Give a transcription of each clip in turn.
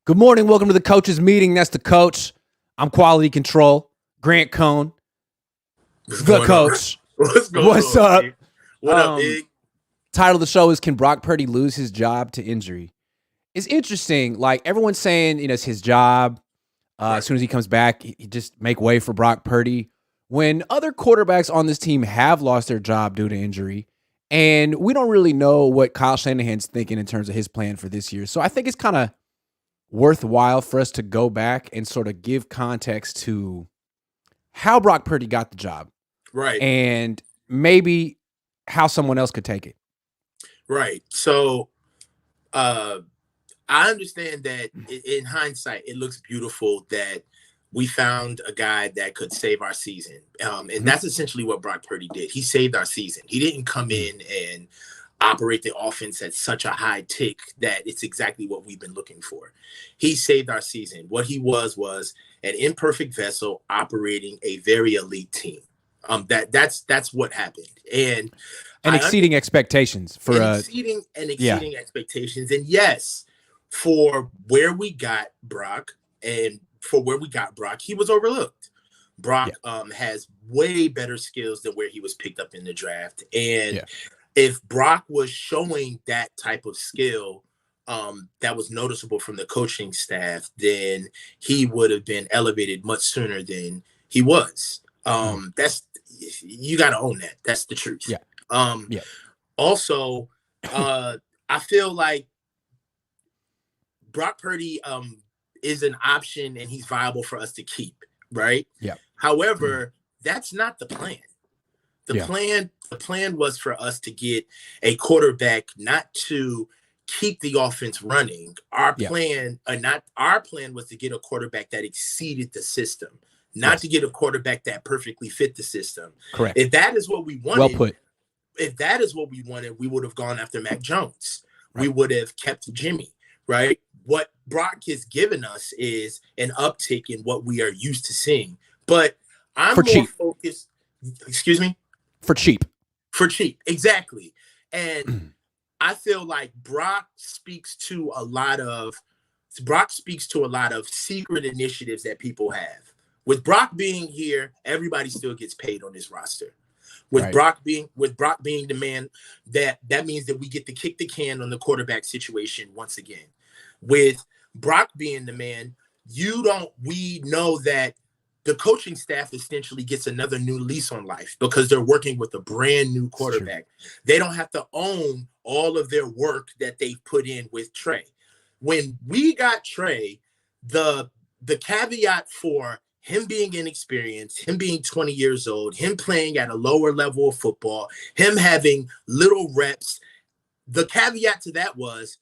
Good morning. Welcome to the coach's meeting. That's the coach. I'm quality control. Grant Cohn, the coach. What's up? Big? What up, Big? Title of the show is Can Brock Purdy Lose His Job to Injury? It's interesting. Like everyone's saying, it's his job. Right. As soon as he comes back, he just make way for Brock Purdy. When other quarterbacks on this team have lost their job due to injury, and we don't really know what Kyle Shanahan's thinking in terms of his plan for this year. So I think it's kind of worthwhile for us to go back and sort of give context to how Brock Purdy got the job. Right. And maybe how someone else could take it. Right. So I understand that in hindsight, it looks beautiful that we found a guy that could save our season. And that's essentially what Brock Purdy did. He saved our season. He didn't come in and operate the offense at such a high tick that it's exactly what we've been looking for. He saved our season. What he was an imperfect vessel operating a very elite team. That's what happened. And exceeding expectations for exceeding expectations. And yes, for where we got Brock, he was overlooked. Brock has way better skills than where he was picked up in the draft. And if Brock was showing that type of skill that was noticeable from the coaching staff, then he would have been elevated much sooner than he was. That's, you got to own that. That's the truth. Also, I feel like Brock Purdy is an option and he's viable for us to keep, right? However, that's not the plan. The plan was for us to get a quarterback, not to keep the offense running. Our plan was to get a quarterback that exceeded the system, not to get a quarterback that perfectly fit the system. Correct. If that is what we wanted, well put. If that is what we wanted, we would have gone after Mac Jones. We would have kept Jimmy, right? What Brock has given us is an uptick in what we are used to seeing. But I'm more focused. Excuse me? For cheap, exactly. And I feel like Brock speaks to a lot of secret initiatives that people have. With Brock being here, everybody still gets paid on this roster. With Brock being the man, that means that we get to kick the can on the quarterback situation once again. With Brock being the man, we know that the coaching staff essentially gets another new lease on life because they're working with a brand new quarterback. They don't have to own all of their work that they've put in with Trey. When we got Trey, the caveat for him being inexperienced, him being 20 years old, him playing at a lower level of football, him having little reps, the caveat to that was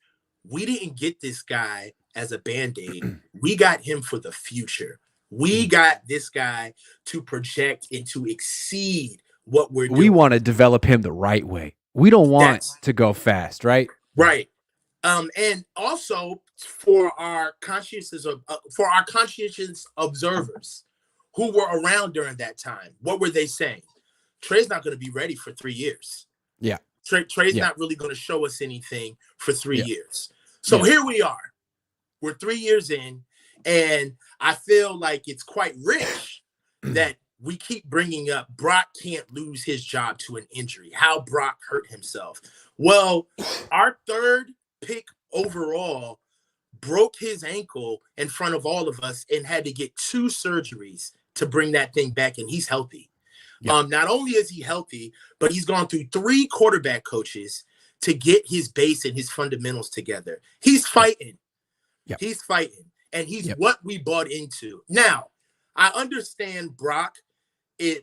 we didn't get this guy as a Band-Aid. We got him for the future. We got this guy to project and to exceed what we're doing. We want to develop him the right way. We don't want to go fast, right? Right. And also for our conscientious observers who were around during that time, what were they saying? Trey's not going to be ready for 3 years. Yeah. Trey's not really going to show us anything for 3 years. So here we are. We're 3 years in. And I feel like it's quite rich that we keep bringing up Brock can't lose his job to an injury, how Brock hurt himself. Well, our third pick overall broke his ankle in front of all of us and had to get 2 surgeries to bring that thing back, and he's healthy. Not only is he healthy, but he's gone through 3 quarterback coaches to get his base and his fundamentals together. He's fighting. He's fighting. And he's what we bought into. Now, I understand Brock. In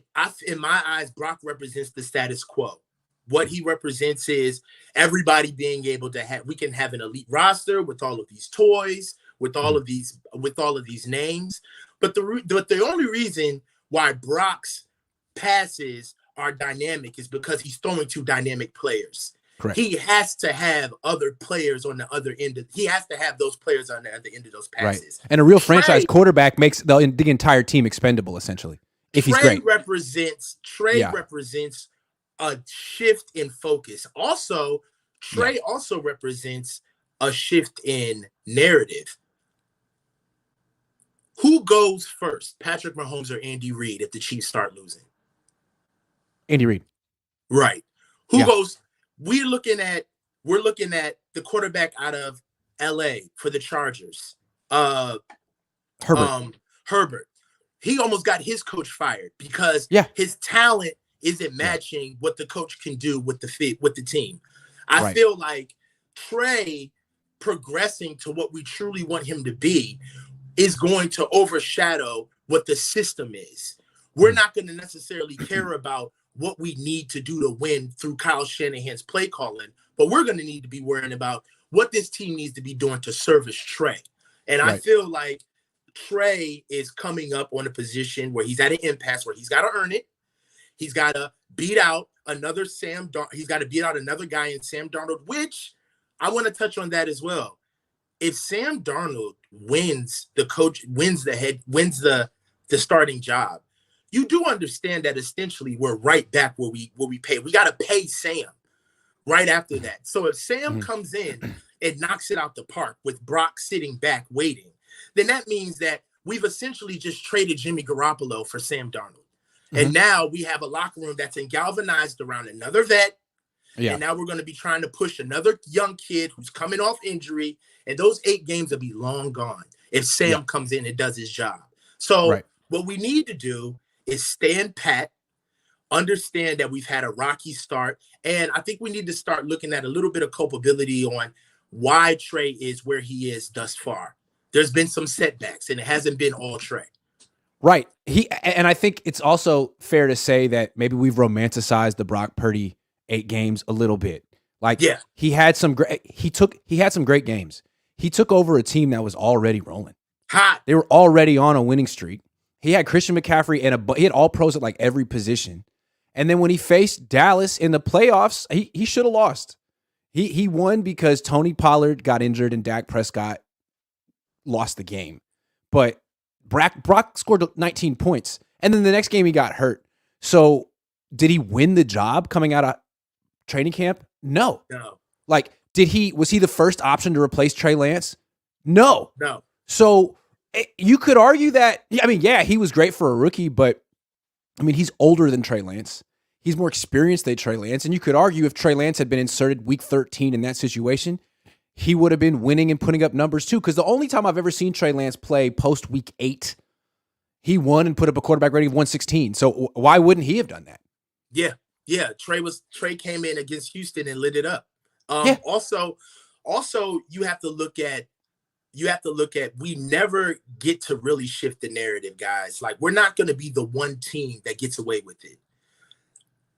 my eyes, Brock represents the status quo. What he represents is everybody being able to we can have an elite roster with all of these toys, with all of these names. But the only reason why Brock's passes are dynamic is because he's throwing to dynamic players. Correct. He has to have other players on the other end. He has to have those players on the other end of those passes. Right. And a real franchise quarterback makes the entire team expendable, essentially. If he's great. Trey represents a shift in focus. Also, Trey also represents a shift in narrative. Who goes first, Patrick Mahomes or Andy Reid, if the Chiefs start losing? Andy Reid. Right. Who Yeah. goes? We're looking at the quarterback out of LA for the Chargers. Herbert. Herbert. He almost got his coach fired because Yeah. his talent isn't matching what the coach can do with the team. I Right. feel like Trey progressing to what we truly want him to be is going to overshadow what the system is. We're not going to necessarily care about what we need to do to win through Kyle Shanahan's play calling, but we're going to need to be worrying about what this team needs to be doing to service Trey. And I feel like Trey is coming up on a position where he's at an impasse where he's got to earn it. He's got to beat out another he's got to beat out another guy in Sam Darnold, which I want to touch on that as well. If Sam Darnold wins the starting job, you do understand that essentially we're right back where we pay. We got to pay Sam right after that. So if Sam comes in and knocks it out the park with Brock sitting back waiting, then that means that we've essentially just traded Jimmy Garoppolo for Sam Darnold. And now we have a locker room that's galvanized around another vet. Yeah. And now we're going to be trying to push another young kid who's coming off injury. And those 8 games will be long gone if Sam comes in and does his job. So what we need to do is stand pat, understand that we've had a rocky start. And I think we need to start looking at a little bit of culpability on why Trey is where he is thus far. There's been some setbacks, and it hasn't been all Trey. Right. And I think it's also fair to say that maybe we've romanticized the Brock Purdy 8 games a little bit. Like he had some great games. He took over a team that was already rolling. Hot. They were already on a winning streak. He had Christian McCaffrey and he had all pros at like every position. And then when he faced Dallas in the playoffs, he should have lost. He won because Tony Pollard got injured and Dak Prescott lost the game. But Brock scored 19 points. And then the next game he got hurt. So did he win the job coming out of training camp? No. Like, was he the first option to replace Trey Lance? No. So you could argue that, he was great for a rookie, but he's older than Trey Lance. He's more experienced than Trey Lance. And you could argue if Trey Lance had been inserted week 13 in that situation, he would have been winning and putting up numbers too. Because the only time I've ever seen Trey Lance play post week 8, he won and put up a quarterback rating of 116. So why wouldn't he have done that? Yeah. Trey came in against Houston and lit it up. Also, you have to look at we never get to really shift the narrative, guys. Like, we're not going to be the one team that gets away with it.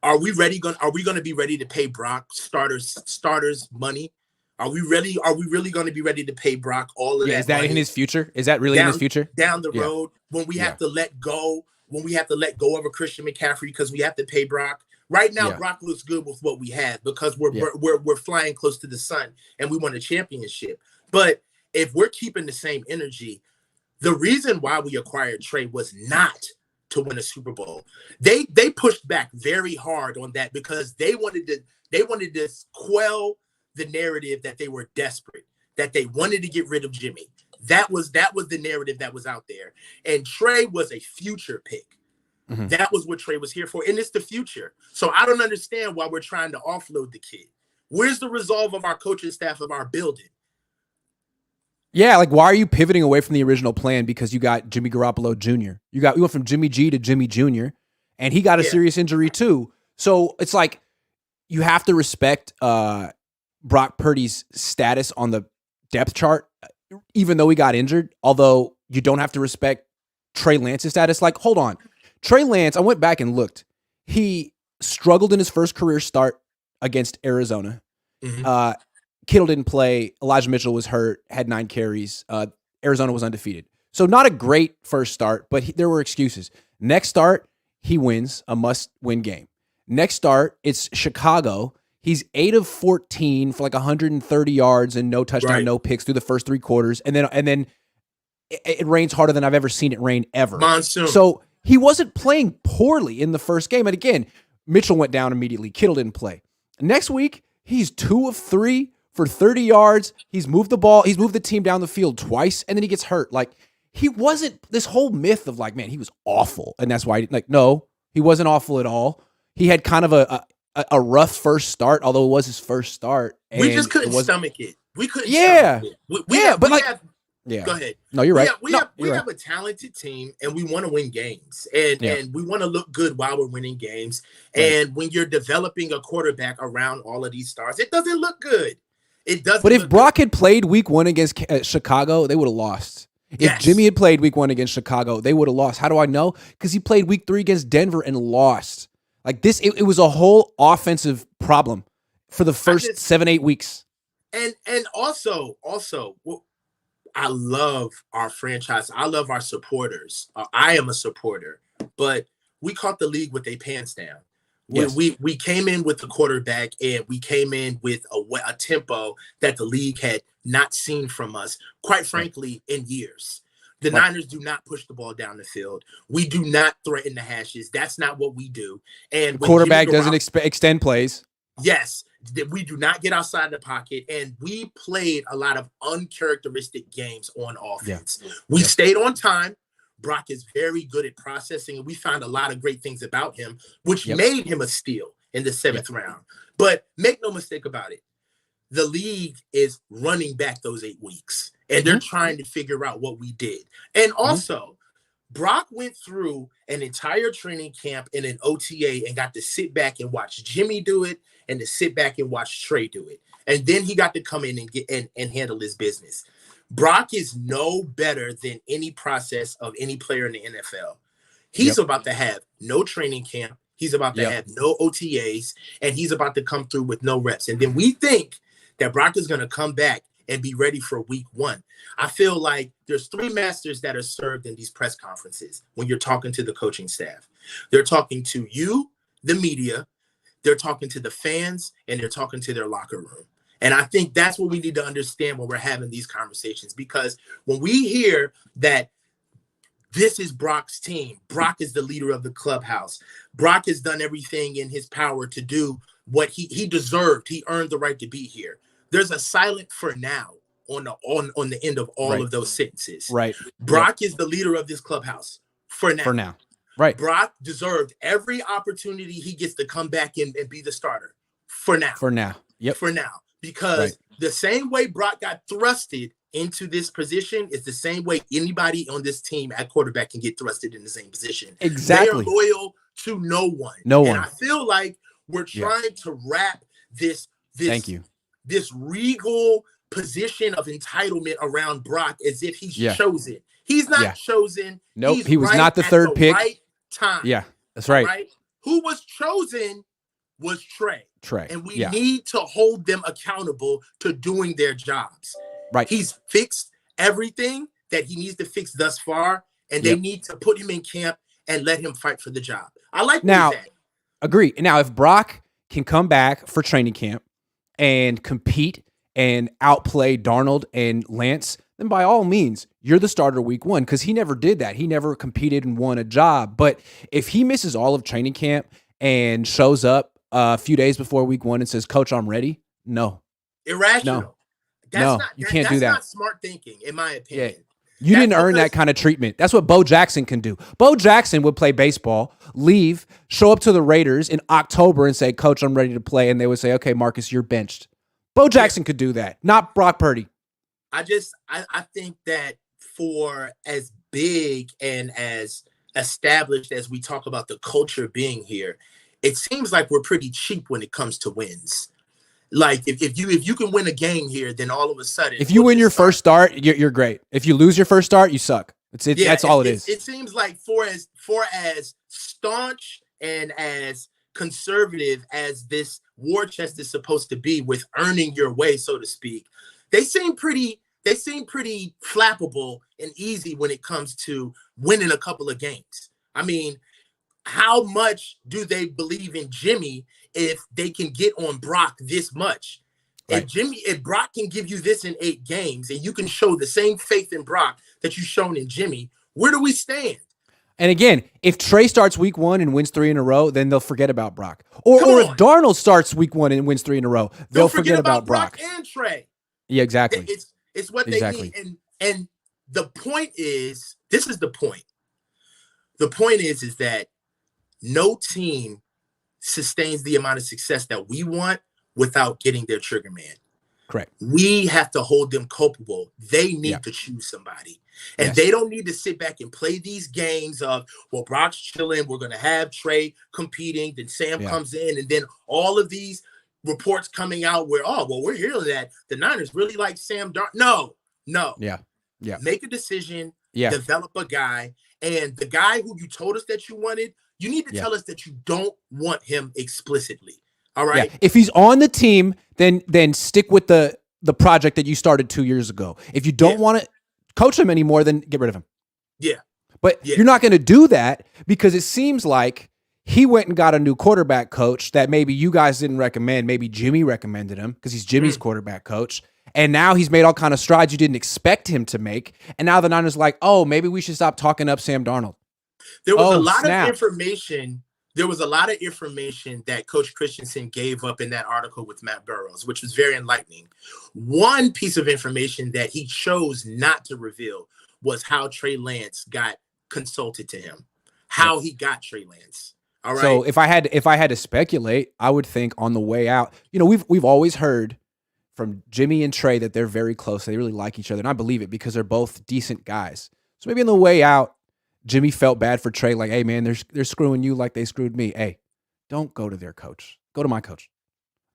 Are we going to be ready to pay Brock starters money? Are we really going to be ready to pay Brock all of that? Is that money in his future? Is that really in his future? Down the road, when we have to let go of a Christian McCaffrey because we have to pay Brock. Right now, Brock looks good with what we have because we're flying close to the sun and we won a championship. But if we're keeping the same energy, the reason why we acquired Trey was not to win a Super Bowl. They pushed back very hard on that because they wanted to quell the narrative that they were desperate, that they wanted to get rid of Jimmy. That was the narrative that was out there. And Trey was a future pick. That was what Trey was here for. And it's the future. So I don't understand why we're trying to offload the kid. Where's the resolve of our coaching staff of our building? Yeah, like, why are you pivoting away from the original plan because you got Jimmy Garoppolo Jr.? You went from Jimmy G to Jimmy Jr., and he got a serious injury too. So it's like you have to respect Brock Purdy's status on the depth chart, even though he got injured, although you don't have to respect Trey Lance's status. Like, hold on. Trey Lance, I went back and looked. He struggled in his first career start against Arizona. Kittle didn't play. Elijah Mitchell was hurt, had 9 carries. Arizona was undefeated. So not a great first start, but there were excuses. Next start, he wins a must-win game. Next start, it's Chicago. He's 8 of 14 for like 130 yards and no touchdown, no picks through the first 3 quarters. And then it rains harder than I've ever seen it rain ever. Monsoon. So he wasn't playing poorly in the first game. And again, Mitchell went down immediately. Kittle didn't play. Next week, he's 2 of 3 for 30 yards. He's moved the ball. He's moved the team down the field twice, and then he gets hurt. Like, he wasn't this whole myth of like, man, he was awful. And that's why, like, no, he wasn't awful at all. He had kind of a rough first start, although it was his first start. And we just couldn't stomach it. We couldn't stomach it. We have, yeah. Go ahead. No, you're right. We have a talented team, and we want to win games, and we want to look good while we're winning games. Right. And when you're developing a quarterback around all of these stars, it doesn't look good. It doesn't. But if Brock had played week 1 against Chicago, they would have lost. If Jimmy had played week 1 against Chicago, they would have lost. How do I know? Because he played week 3 against Denver and lost. Like this, it was a whole offensive problem for the first 7-8 weeks. And also, I love our franchise. I love our supporters. I am a supporter, but we caught the league with their pants down. Yes. We came in with the quarterback, and we came in with a tempo that the league had not seen from us, quite frankly, in years. The Niners do not push the ball down the field. We do not threaten the hashes. That's not what we do. And the quarterback doesn't extend plays. Yes, we do not get outside the pocket, and we played a lot of uncharacteristic games on offense. Yeah. We stayed on time. Brock is very good at processing, and we found a lot of great things about him, which made him a steal in the 7th round. But make no mistake about it, the league is running back those 8 weeks, and they're trying to figure out what we did. And also, Brock went through an entire training camp and an OTA and got to sit back and watch Jimmy do it and to sit back and watch Trey do it. And then he got to come in and get and handle his business. Brock is no better than any process of any player in the NFL. He's about to have no training camp. He's about to have no OTAs, and he's about to come through with no reps. And then we think that Brock is going to come back and be ready for week 1. I feel like there's 3 masters that are served in these press conferences when you're talking to the coaching staff. They're talking to you, the media, they're talking to the fans, and they're talking to their locker room. And I think that's what we need to understand when we're having these conversations, because when we hear that this is Brock's team, Brock is the leader of the clubhouse, Brock has done everything in his power to do what he deserved, he earned the right to be here, there's a silent for now on the end of all of those sentences. Right. Brock is the leader of this clubhouse for now. For now. Right. Brock deserved every opportunity he gets to come back and be the starter for now. For now. Yep. For now. Because the same way Brock got thrusted into this position is the same way anybody on this team at quarterback can get thrusted in the same position. Exactly. They are loyal to no one. And I feel like we're trying to wrap this regal position of entitlement around Brock as if he's chosen. He's not chosen. Nope. He's he was not the third pick. Right time. Yeah, that's right. Right. Who was chosen was Trey. And we need to hold them accountable to doing their jobs. Right. He's fixed everything that he needs to fix thus far, and they need to put him in camp and let him fight for the job. I like now. Agree. Now, if Brock can come back for training camp and compete and outplay Darnold and Lance, then by all means, you're the starter week 1, because he never did that. He never competed and won a job. But if he misses all of training camp and shows up a few days before week 1 and says, "Coach, I'm ready," no. Irrational. No. You can't do that. That's not smart thinking, in my opinion. Yeah. You didn't earn that kind of treatment. That's what Bo Jackson can do. Bo Jackson would play baseball, leave, show up to the Raiders in October and say, "Coach, I'm ready to play." And they would say, "Okay, Marcus, you're benched." Bo Jackson could do that, not Brock Purdy. I think that for as big and as established as we talk about the culture being here, it seems like we're pretty cheap when it comes to wins. Like if you can win a game here, then all of a sudden, if you win your first start, you're great. If you lose your first start, you suck. That's all it is. It seems like for as staunch and as conservative as this war chest is supposed to be with earning your way, so to speak, they seem pretty flappable and easy when it comes to winning a couple of games. I mean, how much do they believe in Jimmy if they can get on Brock this much? Right. If Brock can give you this in 8 games and you can show the same faith in Brock that you've shown in Jimmy, where do we stand? And again, if Trey starts week 1 and wins 3 in a row, then they'll forget about Brock. Or if Darnold starts week 1 and wins 3 in a row, they'll forget about Brock and Trey. Yeah, exactly. It's what they need. And the point is, this is the point. The point is that no team sustains the amount of success that we want without getting their trigger man. Correct. We have to hold them culpable. They need to choose somebody. And they don't need to sit back and play these games of, well, Brock's chilling, we're going to have Trey competing, then Sam comes in, and then all of these reports coming out where, oh, well, we're hearing that the Niners really like Sam Darnold. No. Yeah. Make a decision, develop a guy, and the guy who you told us that you wanted, you need to tell us that you don't want him explicitly. All right. Yeah. If he's on the team, then stick with the project that you started 2 years ago. If you don't want to coach him anymore, then get rid of him. Yeah. But you're not going to do that because it seems like he went and got a new quarterback coach that maybe you guys didn't recommend. Maybe Jimmy recommended him because he's Jimmy's quarterback coach. And now he's made all kind of strides you didn't expect him to make. And now the Niners are like, oh, maybe we should stop talking up Sam Darnold. There was a lot of information. There was a lot of information that Coach Christensen gave up in that article with Matt Burrows, which was very enlightening. One piece of information that he chose not to reveal was how Trey Lance got consulted to him, how he got Trey Lance. All right. So if I had to speculate, I would think on the way out, we've always heard from Jimmy and Trey that they're very close. They really like each other. And I believe it because they're both decent guys. So maybe on the way out, Jimmy felt bad for Trey. Like, hey, man, they're screwing you like they screwed me. Hey, don't go to their coach. Go to my coach.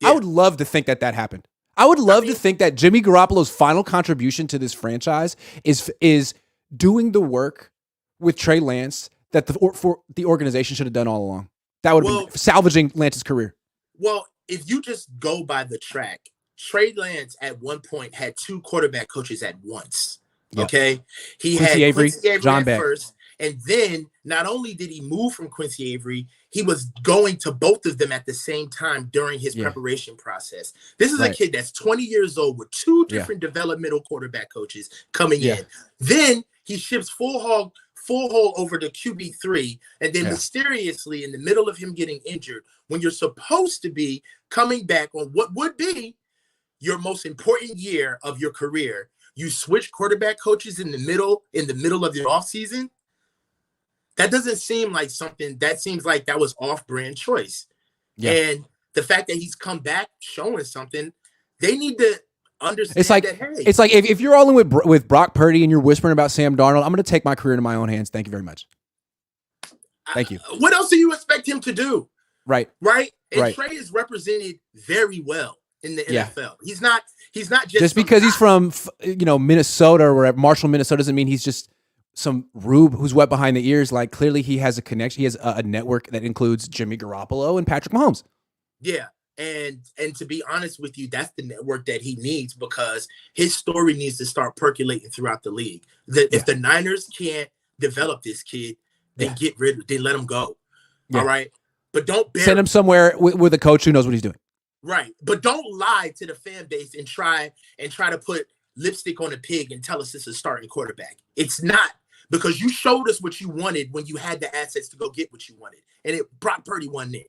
Yeah. I would love to think that happened. I would love to think that Jimmy Garoppolo's final contribution to this franchise is doing the work with Trey Lance that the organization should have done all along. That would be salvaging Lance's career. Well, if you just go by the track, Trey Lance at one point had two quarterback coaches at once. Yep. Okay. He Quincy had Avery, Quincy Avery John at Beck. first. And then not only did he move from Quincy Avery, he was going to both of them at the same time during his preparation process. This is a kid that's 20 years old with two different developmental quarterback coaches coming in. Then he ships full hole over to QB3. And then mysteriously, in the middle of him getting injured, when you're supposed to be coming back on what would be your most important year of your career, you switch quarterback coaches in the middle of the offseason. That doesn't seem like something that seems like that was off-brand choice. Yeah. And the fact that he's come back showing something, they need to understand it's like if you're all in with Brock Purdy and you're whispering about Sam Darnold, I'm going to take my career into my own hands. Thank you very much. Thank you. What else do you expect him to do? Right. And Trey is represented very well in the NFL. He's not just because he's from Minnesota or wherever, Marshall, Minnesota, doesn't mean he's just some rube who's wet behind the ears. Like, clearly he has a connection. He has a network that includes Jimmy Garoppolo and Patrick Mahomes. Yeah. And to be honest with you, that's the network that he needs because his story needs to start percolating throughout the league. If the Niners can't develop this kid, then then let him go. Yeah. All right. But don't send him somewhere with a coach who knows what he's doing. Right. But don't lie to the fan base and try to put lipstick on a pig and tell us it's a starting quarterback. It's not, because you showed us what you wanted when you had the assets to go get what you wanted. And Brock Purdy won it.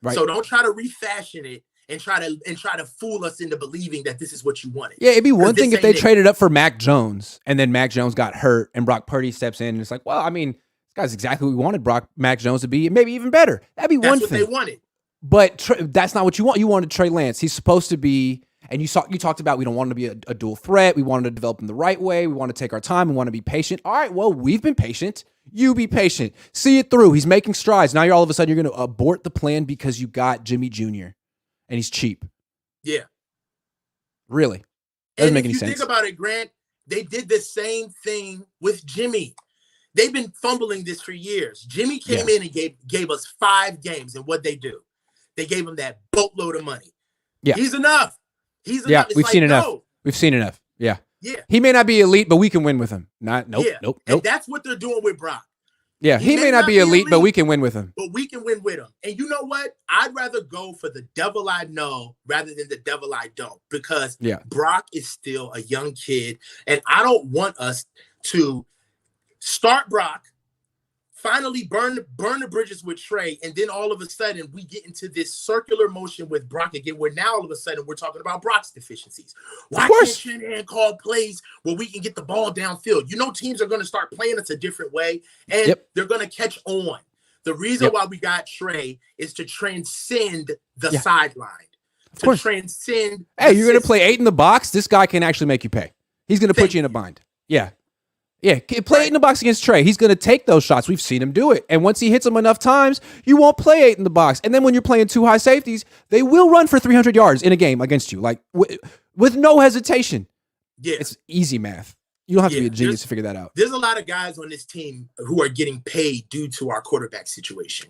Right. So don't try to refashion it and try to fool us into believing that this is what you wanted. Yeah, it'd be one thing if they traded up for Mac Jones and then Mac Jones got hurt and Brock Purdy steps in and it's like, well, I mean, this guy's exactly what we wanted Mac Jones to be, and maybe even better. That'd be one thing. That's what they wanted. But that's not what you want. You wanted Trey Lance. He's supposed to be, and you talked about we don't want him to be a dual threat. We wanted to develop him the right way. We want to take our time. We want to be patient. All right, well, we've been patient. You be patient. See it through. He's making strides. Now all of a sudden you're going to abort the plan because you got Jimmy Jr. and he's cheap. Yeah. Really? Doesn't make any sense. If you think about it, Grant, they did the same thing with Jimmy. They've been fumbling this for years. Jimmy came in and gave us 5 games, and what'd they do? They gave him that boatload of money. Yeah. He's enough. Yeah, we've seen enough. We've seen enough. Yeah. Yeah. He may not be elite, but we can win with him. Nope. And that's what they're doing with Brock. Yeah, he may not be elite, but we can win with him. But we can win with him. And you know what? I'd rather go for the devil I know rather than the devil I don't, because Brock is still a young kid, and I don't want us to start Brock, finally burn the bridges with Trey, and then all of a sudden we get into this circular motion with Brock again, where now all of a sudden we're talking about Brock's deficiencies. Why can't Shanahan call plays where we can get the ball downfield? You know, teams are going to start playing us a different way, and they're going to catch on. The reason why we got Trey is to transcend the sideline. To transcend. Hey, you're going to play 8 in the box? This guy can actually make you pay. He's going to put you in a bind. Yeah. Yeah, play 8 in the box against Trey. He's going to take those shots. We've seen him do it. And once he hits them enough times, you won't play 8 in the box. And then when you're playing 2 high safeties, they will run for 300 yards in a game against you, like with no hesitation. Yeah. It's easy math. You don't have to be a genius to figure that out. There's a lot of guys on this team who are getting paid due to our quarterback situation.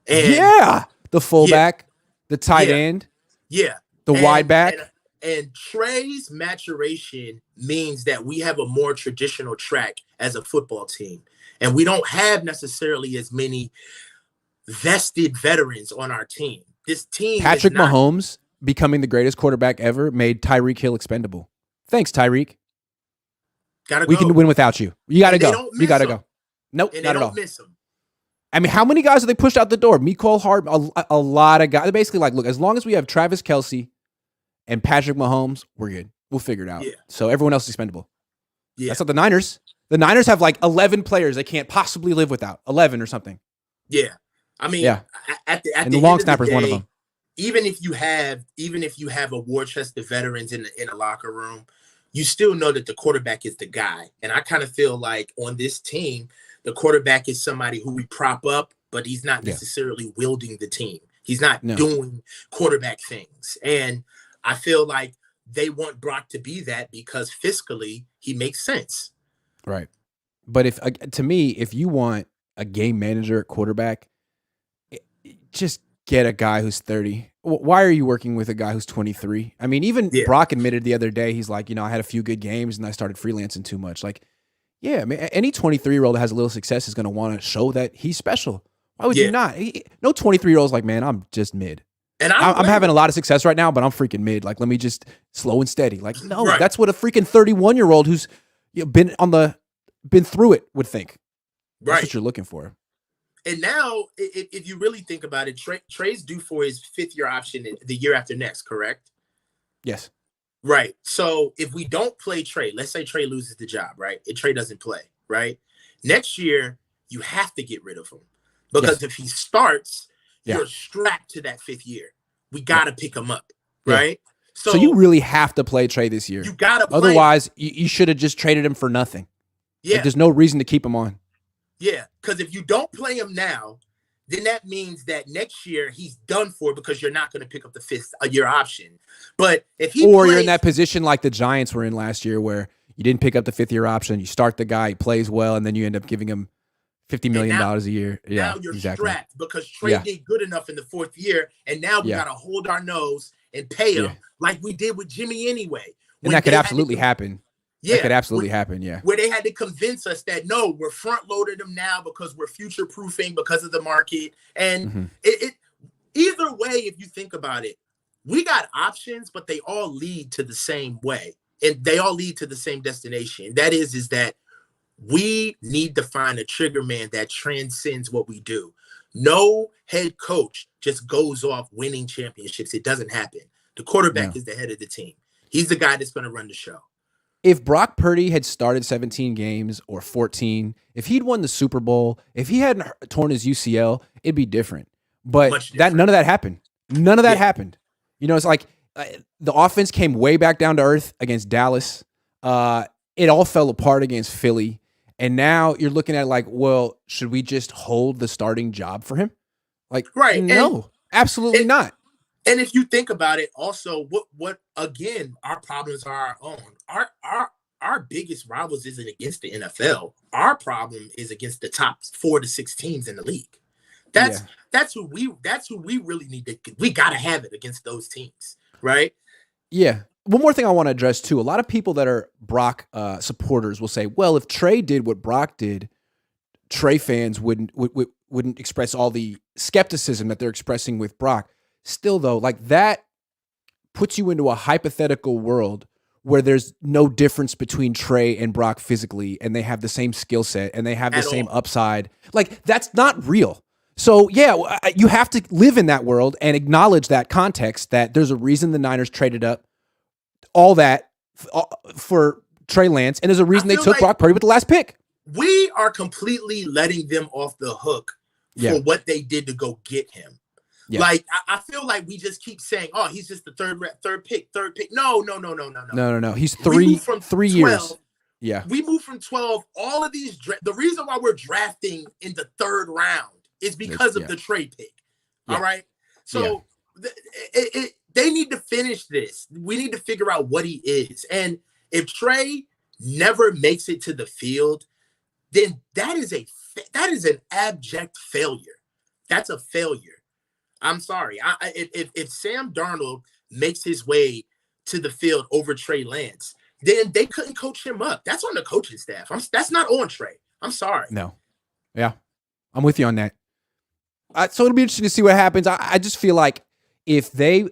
And the fullback, the tight end, the wide back. And Trey's maturation means that we have a more traditional track as a football team. And we don't have necessarily as many vested veterans on our team. This team Patrick Mahomes becoming the greatest quarterback ever made Tyreek Hill expendable. Thanks, Tyreek. We can win without you. You got to go. You got to go. Nope, not at all. Miss him. I mean, how many guys have they pushed out the door? Mecole Hardman, a lot of guys. They're basically like, look, as long as we have Travis Kelce and Patrick Mahomes, we're good. We'll figure it out. Yeah. So everyone else is expendable. Yeah. That's not the Niners. The Niners have like 11 players they can't possibly live without. 11 or something. Yeah. I mean, at the and the long snapper is one of them. Even if you have a war chest of veterans in a locker room, you still know that the quarterback is the guy. And I kind of feel like on this team, the quarterback is somebody who we prop up, but he's not necessarily wielding the team. He's not doing quarterback things. And I feel like they want Brock to be that because fiscally he makes sense. Right. But to me, if you want a game manager at quarterback, just get a guy who's 30. Why are you working with a guy who's 23? I mean, even Brock admitted the other day, he's like, I had a few good games and I started freelancing too much. Like, I mean, any 23-year-old that has a little success is going to want to show that he's special. Why would you not? No 23-year-old's like, man, I'm just mid. And I'm having a lot of success right now, but I'm freaking mid. Like, let me just slow and steady. Like, no, that's what a freaking 31-year-old who's been through it would think. That's what you're looking for. And now, if you really think about it, Trey's due for his 5th-year option the year after next, correct? Yes. Right. So if we don't play Trey, let's say Trey loses the job, right? And Trey doesn't play, right? Next year, you have to get rid of him. Because if he starts, you're strapped to that 5th year. We got to pick him up, right? So you really have to play Trey this year. You got to play Otherwise, you should have just traded him for nothing. Yeah. Like, there's no reason to keep him on. Yeah, because if you don't play him now, then that means that next year he's done for because you're not going to pick up the 5th-year option. But if you're in that position like the Giants were in last year where you didn't pick up the 5th-year option, you start the guy, he plays well, and then you end up giving him $50 million a year. Now you're strapped because Trey did good enough in the 4th year, and now we got to hold our nose and pay him like we did with Jimmy anyway. And that could absolutely happen. Yeah, that could absolutely happen, Where they had to convince us that, no, we're front-loading them now because we're future-proofing because of the market. And either way, if you think about it, we got options, but they all lead to the same way. And they all lead to the same destination. That is that we need to find a trigger man that transcends what we do. No head coach just goes off winning championships. It doesn't happen. The quarterback is the head of the team. He's the guy that's going to run the show. If Brock Purdy had started 17 games or 14, if he'd won the Super Bowl, if he hadn't torn his UCL, it'd be different. But none of that happened. None of that happened. It's like the offense came way back down to earth against Dallas. It all fell apart against Philly. And now you're looking at like, well, should we just hold the starting job for him? Like, no, absolutely not. And if you think about it, also, what again, our problems are our own. Our biggest rivals isn't against the NFL. Our problem is against the top 4 to 6 teams in the league. That's who we really need to. We gotta have it against those teams, right? Yeah. One more thing I want to address too. A lot of people that are Brock supporters will say, "Well, if Trey did what Brock did, Trey fans wouldn't express all the skepticism that they're expressing with Brock." Still, though, like that puts you into a hypothetical world where there's no difference between Trey and Brock physically, and they have the same skill set and they have the At same all. upside. Like, that's not real. So yeah, you have to live in that world and acknowledge that context, that there's a reason the Niners traded up all that for Trey Lance, and there's a reason they took Brock Purdy with the last pick. We are completely letting them off the hook for what they did to go get him. Yeah. Like, I feel like we just keep saying, "Oh, he's just the third pick." No. He's three 12, years. Yeah, we moved from 12. All of these, the reason why we're drafting in the third round is because of the trade pick. Yeah. All right, so they need to finish this. We need to figure out what he is, and if Trey never makes it to the field, then that is an abject failure. That's a failure. I'm sorry. If Sam Darnold makes his way to the field over Trey Lance, then they couldn't coach him up. That's on the coaching staff. That's not on Trey. I'm sorry. No. Yeah, I'm with you on that. So it'll be interesting to see what happens. I just feel like if they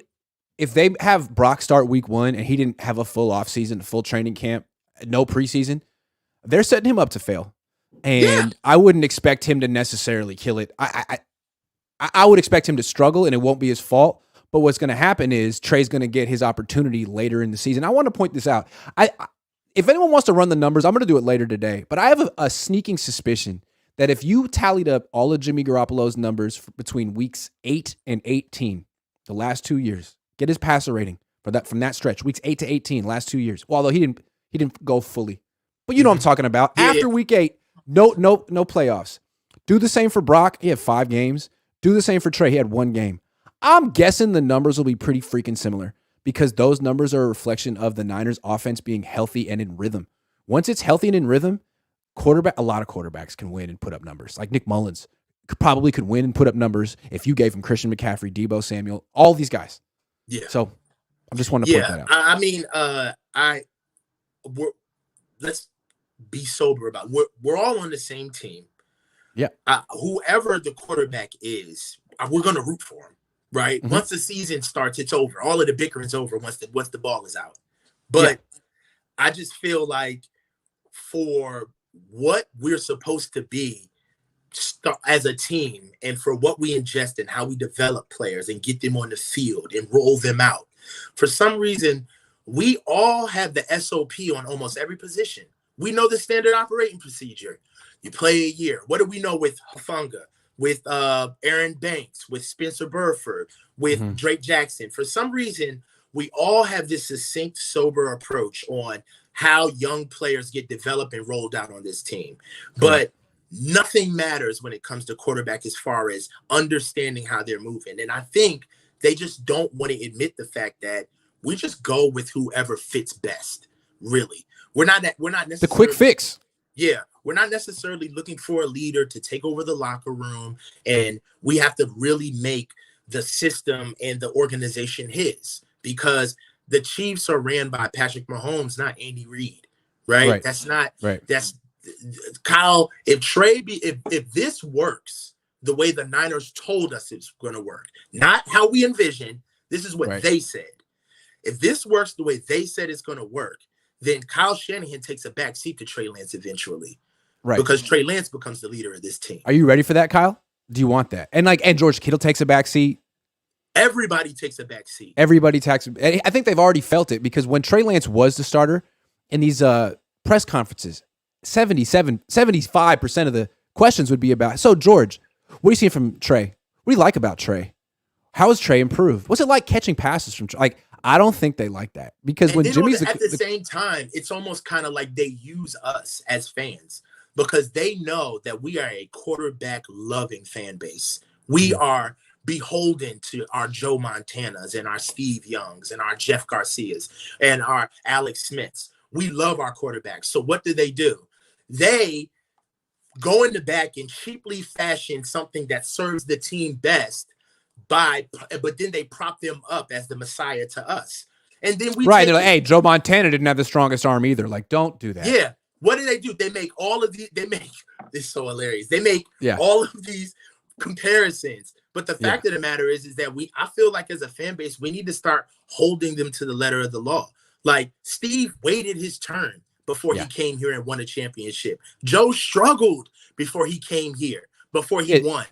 have Brock start week 1 and he didn't have a full offseason, full training camp, no preseason, they're setting him up to fail. And I wouldn't expect him to necessarily kill it. I would expect him to struggle, and it won't be his fault. But what's going to happen is Trey's going to get his opportunity later in the season. I want to point this out. If anyone wants to run the numbers, I'm going to do it later today. But I have a sneaking suspicion that if you tallied up all of Jimmy Garoppolo's numbers between weeks 8 and 18, the last 2 years, get his passer rating from that stretch, weeks 8 to 18, last 2 years. Well, although he didn't go fully, but you know what I'm talking about. After week 8, no playoffs. Do the same for Brock. He had 5 games. Do the same for Trey. He had 1 game. I'm guessing the numbers will be pretty freaking similar because those numbers are a reflection of the Niners offense being healthy and in rhythm. Once it's healthy and in rhythm, a lot of quarterbacks can win and put up numbers. Like Nick Mullins probably could win and put up numbers if you gave him Christian McCaffrey, Deebo Samuel, all these guys. Yeah. So I just want to point that out. I mean, let's be sober about it. We're all on the same team. Yeah. Whoever the quarterback is, we're going to root for him, right? Mm-hmm. Once the season starts, it's over. All of the bickering's over once the ball is out. But I just feel like for what we're supposed to be as a team and for what we ingest and how we develop players and get them on the field and roll them out, for some reason, we all have the SOP on almost every position. We know the standard operating procedure. You play a year. What do we know with Hufanga, with Aaron Banks, with Spencer Burford, with Drake Jackson? For some reason, we all have this succinct, sober approach on how young players get developed and rolled out on this team. But nothing matters when it comes to quarterback as far as understanding how they're moving. And I think they just don't want to admit the fact that we just go with whoever fits best, really. We're not necessarily the quick fix. Yeah. We're not necessarily looking for a leader to take over the locker room, and we have to really make the system and the organization his, because the Chiefs are ran by Patrick Mahomes, not Andy Reid, right? That's not right. That's Kyle. If this works the way the Niners told us it's going to work, not how we envision, this is what they said. If this works the way they said it's going to work, then Kyle Shanahan takes a back seat to Trey Lance eventually. Right. Because Trey Lance becomes the leader of this team. Are you ready for that, Kyle? Do you want that? And George Kittle takes a back seat. Everybody takes a back seat. Everybody takes. I think they've already felt it because when Trey Lance was the starter in these press conferences, 75% of the questions would be about, so George, what are you seeing from Trey? What do you like about Trey? How has Trey improved? What's it like catching passes from Trey? I don't think they like that because when Jimmy's at the same time, it's almost kind of like they use us as fans because they know that we are a quarterback loving fan base. We are beholden to our Joe Montanas and our Steve Youngs and our Jeff Garcias and our Alex Smiths. We love our quarterbacks. So what do? They go in the back and cheaply fashion something that serves the team best, but then they prop them up as the Messiah to us. And then they're like, hey, Joe Montana didn't have the strongest arm either. Like, don't do that. Yeah. What do? They make all of these, this is so hilarious. They make all of these comparisons. But the fact of the matter is that I feel like as a fan base, we need to start holding them to the letter of the law. Like Steve waited his turn before he Yeah. came here and won a championship. Joe struggled before he came here, before he won.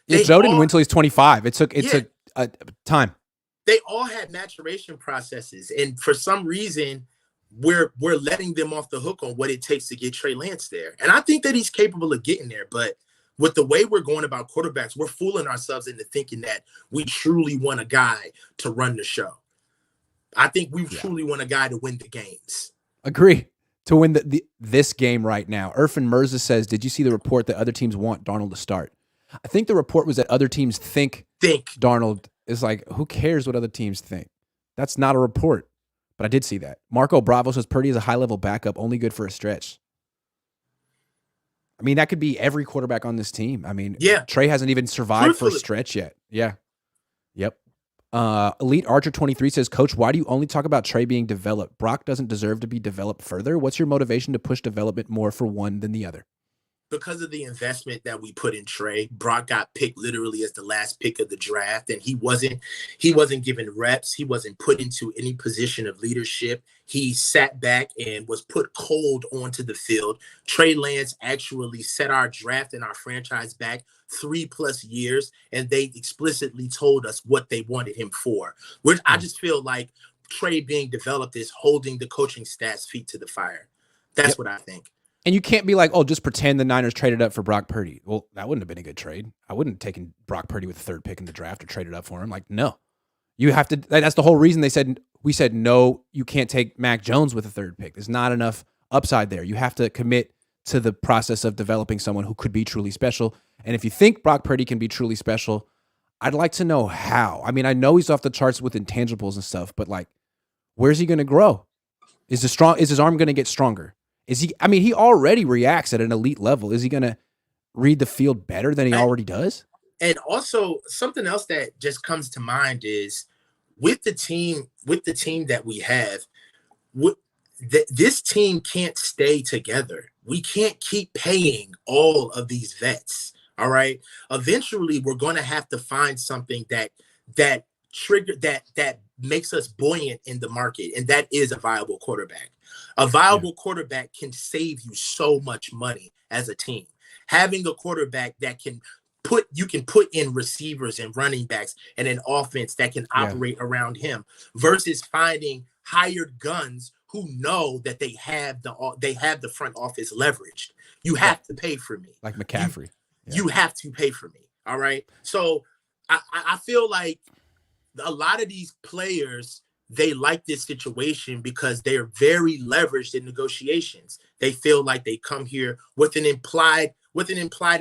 They Joe didn't all, win until he's 25. It took yeah, a time. they all had maturation processes, and for some reason, we're letting them off the hook on what it takes to get Trey Lance there. And I think that he's capable of getting there, but with the way we're going about quarterbacks, we're fooling ourselves into thinking that we truly want a guy to run the show. I think we truly want a guy to win the games. Agree. To win this game right now. Irfan Mirza says, did you see the report that other teams want Darnold to start? I think the report was that other teams think Darnold is like, who cares what other teams think? That's not a report. But I did see that. Marco Bravo says Purdy is a high-level backup, only good for a stretch. I mean, that could be every quarterback on this team. I mean, Trey hasn't even survived for a stretch yet. Yeah. Yep. Elite Archer 23 says, Coach, why do you only talk about Trey being developed? Brock doesn't deserve to be developed further. What's your motivation to push development more for one than the other? Because of the investment that we put in Trey. Brock got picked literally as the last pick of the draft, and he wasn't given reps. He wasn't put into any position of leadership. He sat back and was put cold onto the field. Trey Lance actually set our draft and our franchise back 3+ years, and they explicitly told us what they wanted him for. Which I just feel like Trey being developed is holding the coaching staff's feet to the fire. That's what I think. And you can't be like, oh, just pretend the Niners traded up for Brock Purdy. Well, that wouldn't have been a good trade. I wouldn't have taken Brock Purdy with the third pick in the draft or traded up for him. Like, no. You have to. That's the whole reason we said, no, you can't take Mac Jones with the third pick. There's not enough upside there. You have to commit to the process of developing someone who could be truly special. And if you think Brock Purdy can be truly special, I'd like to know how. I mean, I know he's off the charts with intangibles and stuff, but like, where's he going to grow? Is his arm going to get stronger? He already reacts at an elite level. Is he going to read the field better than he already does? And also something else that just comes to mind is with the team that we have, this team can't stay together. We can't keep paying all of these vets. All right. Eventually we're going to have to find something that makes us buoyant in the market. And that is a viable quarterback. A viable quarterback can save you so much money as a team. Having a quarterback that you can put in receivers and running backs and an offense that can operate around him versus finding hired guns who know that they have the front office leveraged. You have to pay for me. Like McCaffrey. You have to pay for me. All right. So I feel like a lot of these players, they like this situation because they're very leveraged in negotiations. They feel like they come here with an implied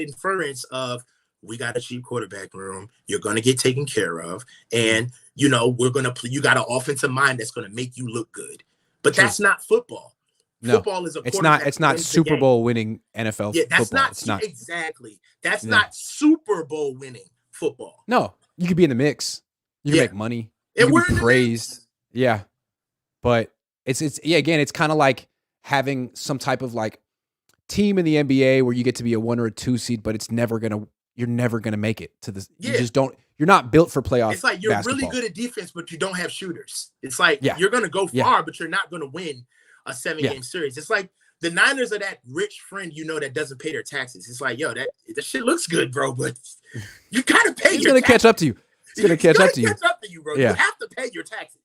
inference of, we got a cheap quarterback room, you're going to get taken care of, and you got an offensive mind that's going to make you look good. But that's not football. No, football is it's not Super Bowl winning NFL football. It's not exactly. That's not Super Bowl winning football. No, you could be in the mix. You can make money. You can be praised. Yeah. But it's kind of like having some type of like team in the NBA where you get to be a 1 or a 2 seed, but you're never going to make it to this. You just don't, you're not built for playoff. It's like you're basketball. really good at defense, but you don't have shooters. It's like you're going to go far, but you're not going to win a 7-game series. It's like the Niners are that rich friend, that doesn't pay their taxes. It's like, yo, that shit looks good, bro, but you got to pay your taxes. He's going to catch up to you. It's going to catch up to you, bro. Yeah. You have to pay your taxes.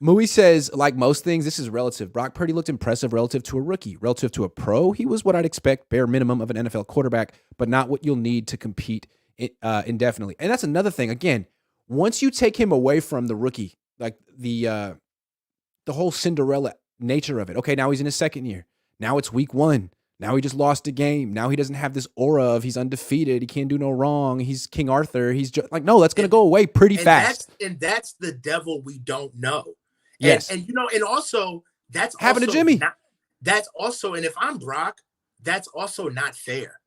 Mui says, like most things, this is relative. Brock Purdy looked impressive relative to a rookie. Relative to a pro, he was what I'd expect, bare minimum of an NFL quarterback, but not what you'll need to compete indefinitely. And that's another thing. Again, once you take him away from the rookie, like the whole Cinderella nature of it. Okay, now he's in his second year. Now it's week 1. Now he just lost a game. Now he doesn't have this aura of he's undefeated. He can't do no wrong. He's King Arthur. He's just like, no, that's going to go away pretty fast. That's the devil we don't know. Yes. And also that's having also a Jimmy. That's also, and if I'm Brock, that's also not fair.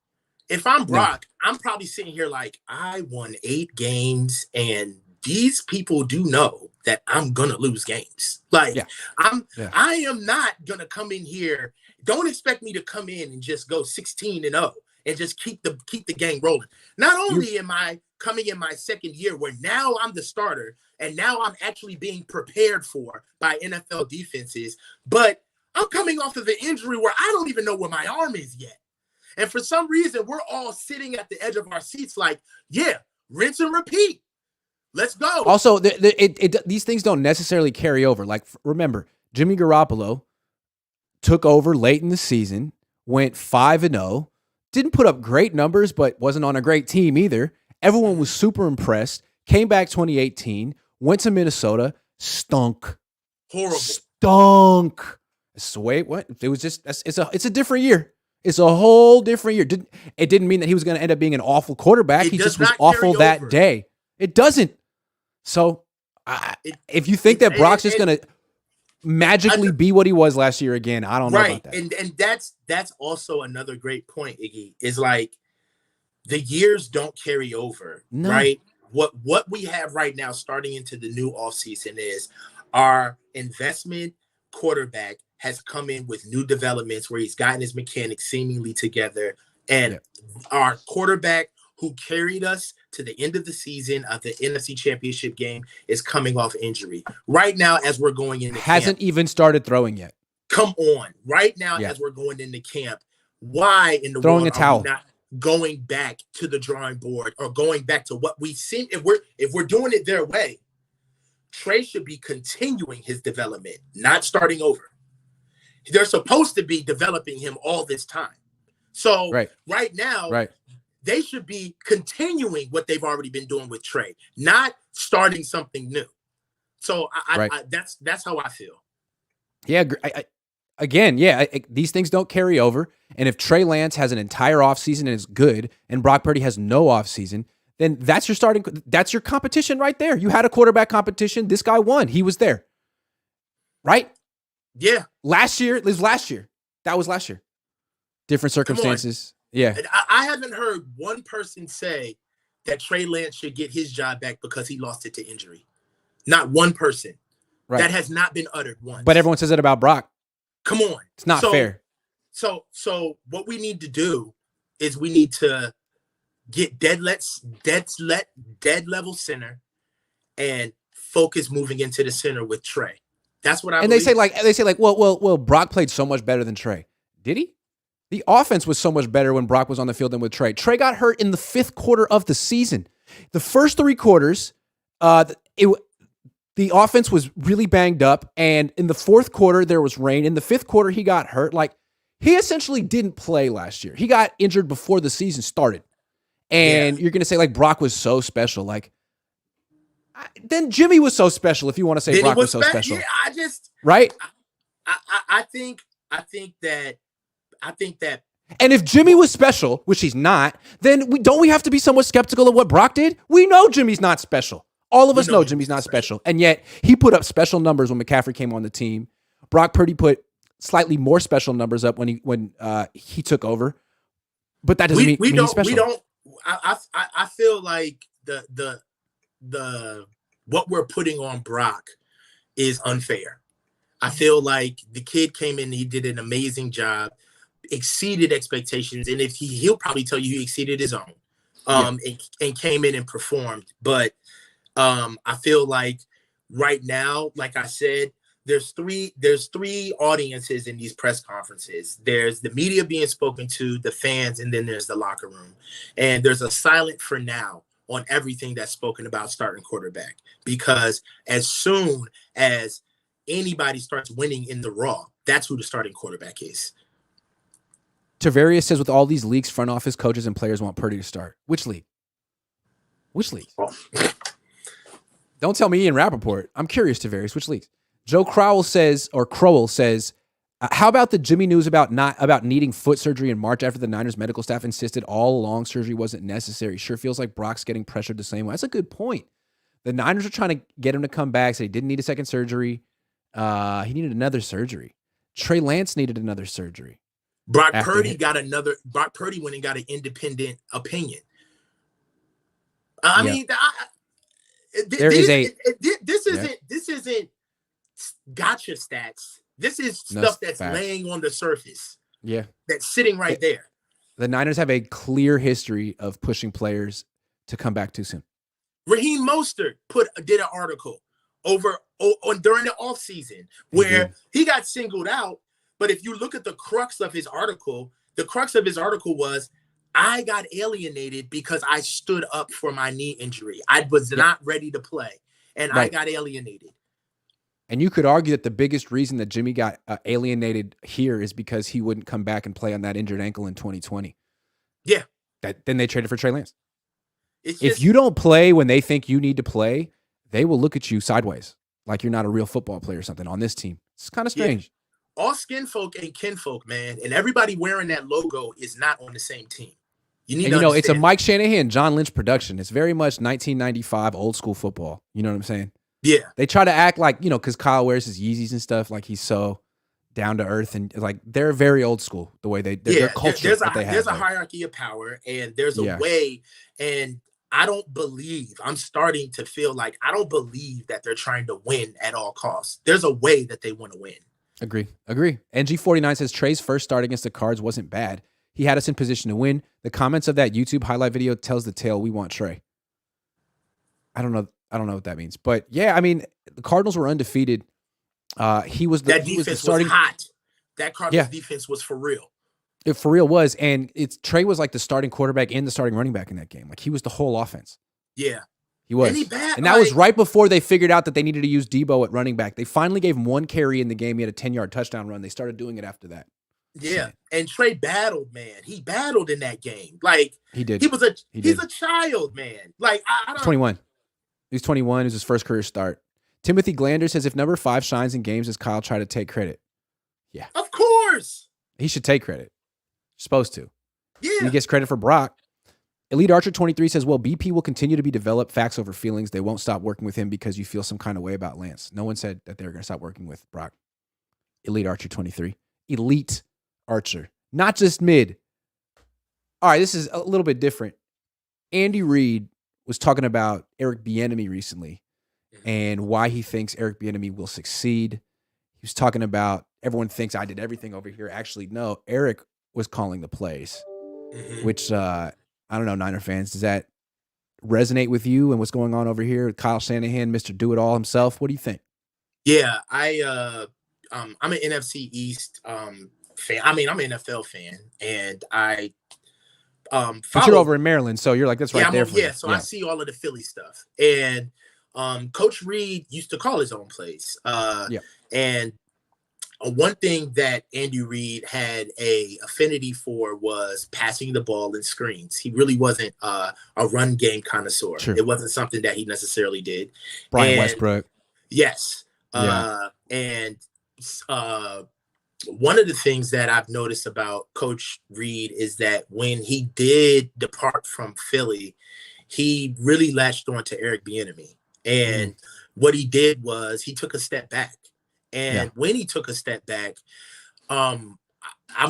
If I'm Brock, I'm probably sitting here like, I won 8 games and these people do know that I'm going to lose games. Like I am not going to come in here. Don't expect me to come in and just go 16-0 and just keep the gang rolling. Not only am I coming in my second year where now I'm the starter and now I'm actually being prepared for by NFL defenses, but I'm coming off of an injury where I don't even know where my arm is yet. And for some reason, we're all sitting at the edge of our seats like, yeah, rinse and repeat. Let's go. Also, these things don't necessarily carry over. Like, remember, Jimmy Garoppolo took over late in the season, went 5-0, didn't put up great numbers, but wasn't on a great team either. Everyone was super impressed. Came back 2018, went to Minnesota, stunk. Horrible. Stunk. So wait, what? It was just it's a different year. It's a whole different year. It didn't mean that he was going to end up being an awful quarterback. He just was awful that day. It doesn't. So if you think that Brock's just going to magically be what he was last year again, I don't know about that. And that's also another great point, Iggy, is like the years don't carry over, right? What we have right now starting into the new offseason is our investment quarterback has come in with new developments where he's gotten his mechanics seemingly together. And our quarterback who carried us to the end of the season of the NFC Championship game is coming off injury. Right now, as we're going into hasn't even started throwing yet. Come on. Right now, as we're going into camp, why in the throwing world a towel. are we not going back to the drawing board or going back to what we've seen? If we're doing it their way, Trey should be continuing his development, not starting over. They're supposed to be developing him all this time. So right now, they should be continuing what they've already been doing with Trey, not starting something new. So that's how I feel. Yeah. These things don't carry over. And if Trey Lance has an entire offseason and is good, and Brock Purdy has no offseason, then that's your competition right there. You had a quarterback competition. This guy won. He was there. Right? Yeah. Last year. That was last year. Different circumstances. Yeah. I haven't heard one person say that Trey Lance should get his job back because he lost it to injury. Not one person. Right. That has not been uttered once. But everyone says it about Brock. Come on. It's not fair. So what we need to do is we need to get dead level center and focus moving into the center with Trey. That's what I believe. They say like, well, Brock played so much better than Trey. Did he? The offense was so much better when Brock was on the field than with Trey. Trey got hurt in the 5th quarter of the season. The first 3 quarters, the offense was really banged up, and in the 4th quarter there was rain. In the 5th quarter he got hurt. Like, he essentially didn't play last year. He got injured before the season started. And you're going to say like Brock was so special. Like, then Jimmy was so special if you want to say Brock was so special. Yeah, right? I think that and if Jimmy was special, which he's not, then don't we have to be somewhat skeptical of what Brock did? We know Jimmy's not special. All of us know Jimmy's not special. And yet he put up special numbers when McCaffrey came on the team. Brock Purdy put slightly more special numbers up when he took over. But that doesn't mean he's special. I feel like the what we're putting on Brock is unfair. I feel like the kid came in, he did an amazing job, exceeded expectations, and if he'll probably tell you he exceeded his own, and came in and performed. But I feel like right now, like I said, there's three audiences in these press conferences. There's the media being spoken to, the fans, and then there's the locker room. And there's a silent for now on everything that's spoken about starting quarterback, because as soon as anybody starts winning in the raw, that's who the starting quarterback is. Tavarius says, with all these leaks, front office coaches and players want Purdy to start. Which league? Oh. Don't tell me Ian Rappaport. I'm curious, Tavarius. Which leagues? Joe Crowell says, how about the Jimmy news about needing foot surgery in March after the Niners medical staff insisted all along surgery wasn't necessary? Sure feels like Brock's getting pressured the same way. That's a good point. The Niners are trying to get him to come back, so he didn't need a second surgery. He needed another surgery. Trey Lance needed another surgery. Brock Purdy went and got an independent opinion. This isn't gotcha stats. This is stuff that's laying on the surface. Yeah. That's sitting right there. The Niners have a clear history of pushing players to come back too soon. Raheem Mostert did an article during the offseason where he got singled out. But if you look at the crux of his article was, I got alienated because I stood up for my knee injury. I was not ready to play, and I got alienated. And you could argue that the biggest reason that Jimmy got alienated here is because he wouldn't come back and play on that injured ankle in 2020. Yeah. Then they traded for Trey Lance. If you don't play when they think you need to play, they will look at you sideways like you're not a real football player or something on this team. It's kind of strange. Yeah. All skin folk ain't kinfolk, man. And everybody wearing that logo is not on the same team. It's a Mike Shanahan, John Lynch production. It's very much 1995 old school football. You know what I'm saying? Yeah. They try to act like, because Kyle wears his Yeezys and stuff, like he's so down to earth, and like they're very old school the way their culture. There's a hierarchy of power, and there's a way, and I'm starting to feel like I don't believe that they're trying to win at all costs. There's a way that they want to win. Agree. NG49 says Trey's first start against the Cards wasn't bad. He had us in position to win. The comments of that YouTube highlight video tells the tale. We want Trey. I don't know what that means, but yeah, I mean, the Cardinals were undefeated. That defense was hot. That Cardinals defense was for real. It for real was, and Trey was like the starting quarterback and the starting running back in that game. Like he was the whole offense. Yeah, he was. And that was right before they figured out that they needed to use Debo at running back. They finally gave him one carry in the game. He had a 10-yard touchdown run. They started doing it after that. Yeah, and Trey battled, man. He battled in that game. Like he did. He's a child, man. Like I don't. 21. He's 21. It was his first career start. Timothy Glander says if number 5 shines in games, does Kyle try to take credit? Yeah, of course. He should take credit. Supposed to. Yeah. And he gets credit for Brock. Elite Archer 23 says, well, BP will continue to be developed. Facts over feelings. They won't stop working with him because you feel some kind of way about Lance. No one said that they were going to stop working with Brock. Elite Archer 23. Elite Archer. Not just mid. All right, this is a little bit different. Andy Reid was talking about Eric Bieniemy recently and why he thinks Eric Bieniemy will succeed. He was talking about everyone thinks I did everything over here. Actually, no, Eric was calling the plays, which I don't know, Niner fans, does that resonate with you and what's going on over here? Kyle Shanahan, Mr. Do-It-All himself. What do you think? Yeah, I'm an NFC East fan. I mean, I'm an NFL fan, and I but you're over in Maryland, so you're like, that's right there for you. So I see all of the Philly stuff. And Coach Reid used to call his own plays. And one thing that Andy Reid had a affinity for was passing the ball in screens. He really wasn't a run game connoisseur. Sure. It wasn't something that he necessarily did. Brian Westbrook. Yes. And one of the things that I've noticed about Coach Reid is that when he did depart from Philly, he really latched on to Eric Bieniemy. And what he did was he took a step back. And when he took a step back, I'm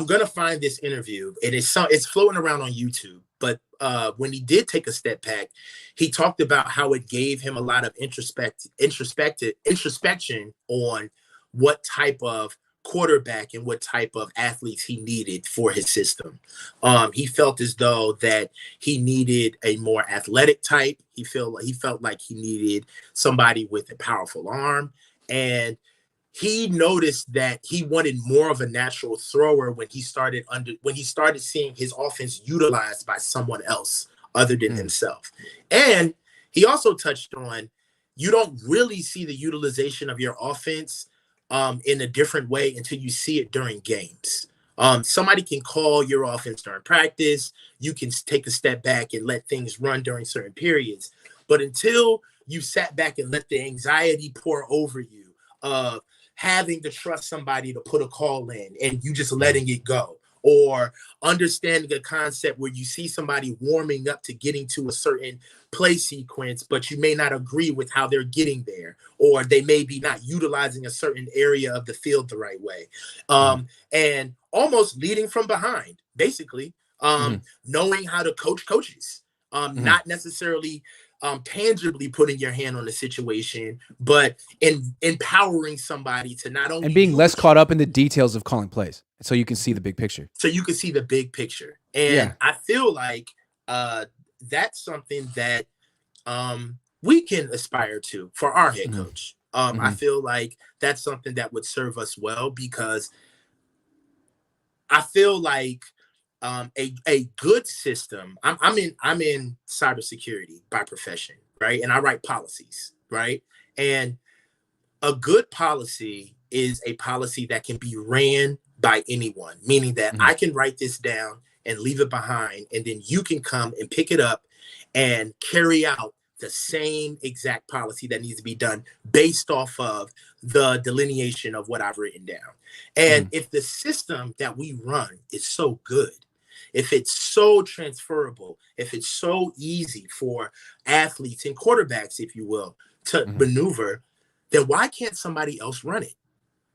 gonna find this interview, and it's floating around on YouTube. But when he did take a step back, he talked about how it gave him a lot of introspection on what type of quarterback and what type of athletes he needed for his system. He felt as though that he needed a more athletic type. He felt like he needed somebody with a powerful arm, and he noticed that he wanted more of a natural thrower when he started seeing his offense utilized by someone else other than himself. And he also touched on, you don't really see the utilization of your offense in a different way until you see it during games. Somebody can call your offense during practice. You can take a step back and let things run during certain periods. But until you sat back and let the anxiety pour over you of having to trust somebody to put a call in and you just letting it go, or understanding a concept where you see somebody warming up to getting to a certain play sequence, but you may not agree with how they're getting there, or they may be not utilizing a certain area of the field the right way. And almost leading from behind, basically, knowing how to coach coaches, not necessarily tangibly putting your hand on the situation, but empowering somebody to not only and being less caught up in the details of calling plays So you can see the big picture. So you can see the big picture. And I feel like that's something that we can aspire to for our head coach. I feel like that's something that would serve us well, because I feel like a good system. I'm in cybersecurity by profession, right? And I write policies, right? And a good policy is a policy that can be ran by anyone, meaning that I can write this down and leave it behind, and then you can come and pick it up and carry out the same exact policy that needs to be done based off of the delineation of what I've written down. And if the system that we run is so good, if it's so transferable, if it's so easy for athletes and quarterbacks, if you will, to maneuver, then why can't somebody else run it?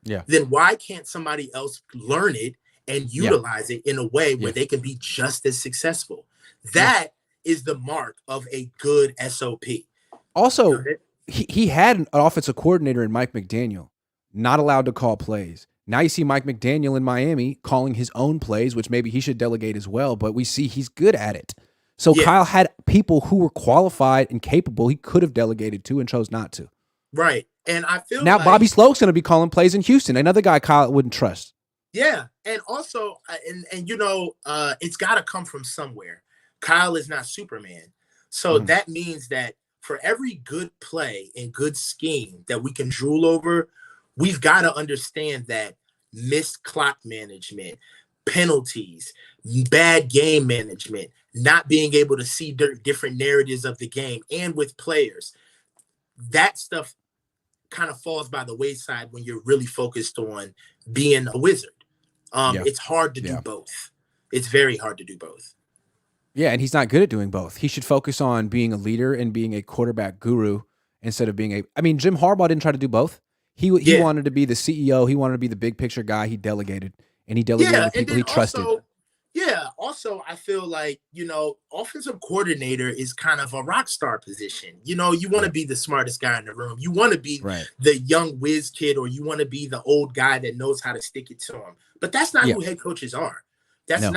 Yeah. Then why can't somebody else learn it and utilize it in a way where they can be just as successful? That is the mark of a good SOP. Also, he had an offensive coordinator in Mike McDaniel, not allowed to call plays. Now you see Mike McDaniel in Miami calling his own plays, which maybe he should delegate as well, but we see he's good at it. So Kyle had people who were qualified and capable he could have delegated to and chose not to. Right. And I feel now like Bobby Sloak's going to be calling plays in Houston, another guy Kyle wouldn't trust. Yeah. And also, it's got to come from somewhere. Kyle is not Superman. So that means that for every good play and good scheme that we can drool over, we've got to understand that missed clock management, penalties, bad game management, not being able to see different narratives of the game and with players, that stuff kind of falls by the wayside when you're really focused on being a wizard. It's hard to do both. It's very hard to do both. Yeah, and he's not good at doing both. He should focus on being a leader and being a quarterback guru instead of being Jim Harbaugh didn't try to do both. He wanted to be the CEO. He wanted to be the big picture guy. He delegated, and he delegated to people he trusted. Also, I feel like, offensive coordinator is kind of a rock star position. You want to be the smartest guy in the room. You want to be the young whiz kid, or you want to be the old guy that knows how to stick it to him. But that's not who head coaches are. That's